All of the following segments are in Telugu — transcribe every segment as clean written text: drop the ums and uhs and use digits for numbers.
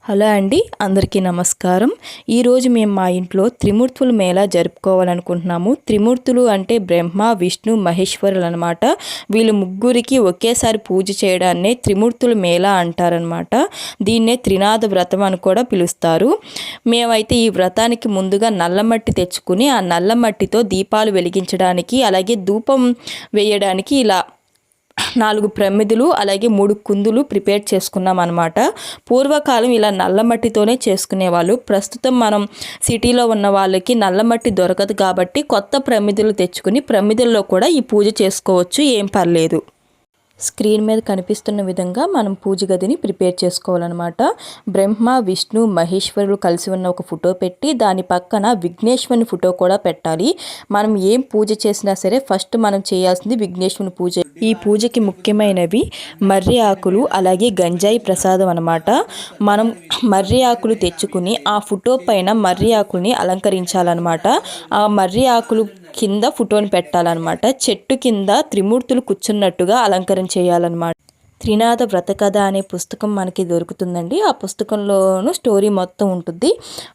హలో అండి, అందరికీ నమస్కారం. ఈరోజు మేము మా ఇంట్లో త్రిమూర్తుల మేళా జరుపుకోవాలనుకుంటున్నాము. త్రిమూర్తులు అంటే బ్రహ్మ, విష్ణు, మహేశ్వరులు అనమాట. వీళ్ళు ముగ్గురికి ఒకేసారి పూజ చేయడాన్నే త్రిమూర్తుల మేళా అంటారనమాట. దీన్నే త్రినాద వ్రతం అని కూడా పిలుస్తారు. మేమైతే ఈ వ్రతానికి ముందుగా నల్లమట్టి తెచ్చుకుని ఆ నల్లమట్టితో దీపాలు వెలిగించడానికి, అలాగే ధూపం వేయడానికి ఇలా 4 ప్రమిదలు అలాగే 3 కుందులు ప్రిపేర్ చేసుకున్నాం అనమాట. పూర్వకాలం ఇలా నల్లమట్టితోనే చేసుకునేవాళ్ళు. ప్రస్తుతం మనం సిటీలో ఉన్న వాళ్ళకి నల్లమట్టి దొరకదు కాబట్టి కొత్త ప్రమిదలు తెచ్చుకుని ప్రమిదల్లో కూడా ఈ పూజ చేసుకోవచ్చు, ఏం పర్లేదు. స్క్రీన్ మీద కనిపిస్తున్న విధంగా మనం పూజ గదిని ప్రిపేర్ చేసుకోవాలన్నమాట. బ్రహ్మ, విష్ణు, మహేశ్వరులు కలిసి ఉన్న ఒక ఫోటో పెట్టి దాని పక్కన విఘ్నేశ్వరుని ఫోటో కూడా పెట్టాలి. మనం ఏం పూజ చేసినా సరే ఫస్ట్ మనం చేయాల్సింది విఘ్నేశ్వరుని పూజ. ఈ పూజకి ముఖ్యమైనవి మర్రి ఆకులు అలాగే గంజాయి ప్రసాదం అన్నమాట. మనం మర్రి ఆకులు తెచ్చుకుని ఆ ఫోటో పైన మర్రి ఆకుల్ని అలంకరించాలన్నమాట. ఆ మర్రి ఆకులు కింద ఫోటోని పెట్టాలన్నమాట. చెట్టు కింద త్రిమూర్తులు కూర్చున్నట్టుగా అలంకరణ చేయాలన్నమాట. త్రినాద వ్రత కథ అనే పుస్తకం మనకి దొరుకుతుందండి. ఆ పుస్తకంలోనూ స్టోరీ మొత్తం ఉంటుంది.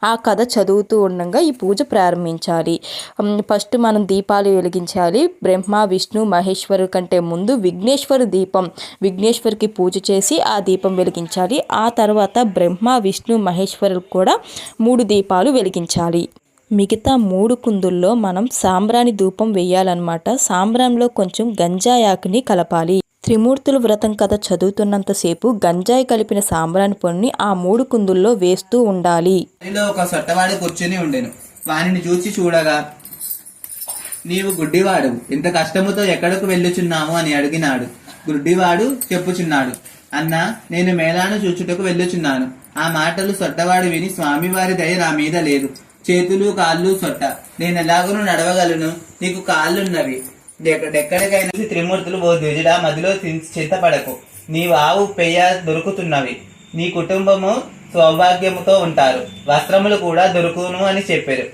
ఆ కథ చదువుతూ ఉండగా ఈ పూజ ప్రారంభించాలి. ఫస్ట్ మనం దీపాలు వెలిగించాలి. బ్రహ్మ, విష్ణు, మహేశ్వరు కంటే ముందు విఘ్నేశ్వరికి పూజ చేసి ఆ దీపం వెలిగించాలి. ఆ తర్వాత బ్రహ్మ, విష్ణు, మహేశ్వరులకు కూడా 3 దీపాలు వెలిగించాలి. మిగతా 3 కుందుల్లో మనం సాంబ్రాణి ధూపం వేయాలన్నమాట. సాంబ్రాన్లో కొంచెం గంజాయి ఆకుని కలపాలి. త్రిమూర్తుల వ్రతం కథ చదువుతున్నంతసేపు గంజాయి కలిపిన సాంబ్రాణి పొడిని ఆ 3 కుందుల్లో వేస్తూ ఉండాలి. ఒక సొట్టవాడు కూర్చొని ఉండెను. వానిని చూసి చూడగా, నీవు గుడ్డివాడు, ఇంత కష్టముతో ఎక్కడకు వెళ్ళుచున్నాము అని అడిగినాడు. గుడ్డివాడు చెప్పుచున్నాడు, అన్నా, నేను మేళాను చూచుటకు వెళ్ళుచున్నాను. ఆ మాటలు సొట్టవాడు విని, స్వామివారి దయ నా మీద లేదు. చేతులు కాళ్ళు సొట్ట, నేను ఎలాగూ నడవగలను, నీకు కాళ్ళున్నవి. ఎక్కడికైనా త్రిమూర్తులు ఓ ద్విజుడా, మదిలో చింతపడకు. నీవు ఆవు పెయ్య దొరుకుతున్నవి, నీ కుటుంబము సౌభాగ్యముతో ఉంటారు, వస్త్రములు కూడా దొరుకును అని చెప్పారు.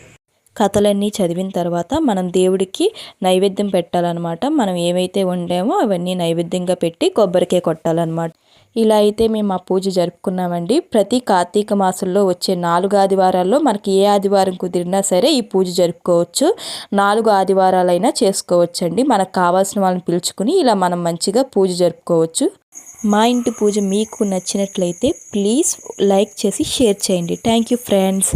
కథలన్నీ చదివిన తర్వాత మనం దేవుడికి నైవేద్యం పెట్టాలన్నమాట. మనం ఏవైతే వండామో అవన్నీ నైవేద్యంగా పెట్టి కొబ్బరికాయ కొట్టాలన్నమాట. ఇలా అయితే మేము ఆ పూజ జరుపుకున్నామండి. ప్రతి కార్తీక మాసంలో వచ్చే 4 ఆదివారాల్లో మనకి ఏ ఆదివారం కుదిరినా సరే ఈ పూజ జరుపుకోవచ్చు. 4 ఆదివారాలైనా చేసుకోవచ్చండి. మనకు కావాల్సిన వాళ్ళని పిలుచుకుని ఇలా మనం మంచిగా పూజ జరుపుకోవచ్చు. మా ఇంటి పూజ మీకు నచ్చినట్లయితే ప్లీజ్ లైక్ చేసి షేర్ చేయండి. Thank you friends.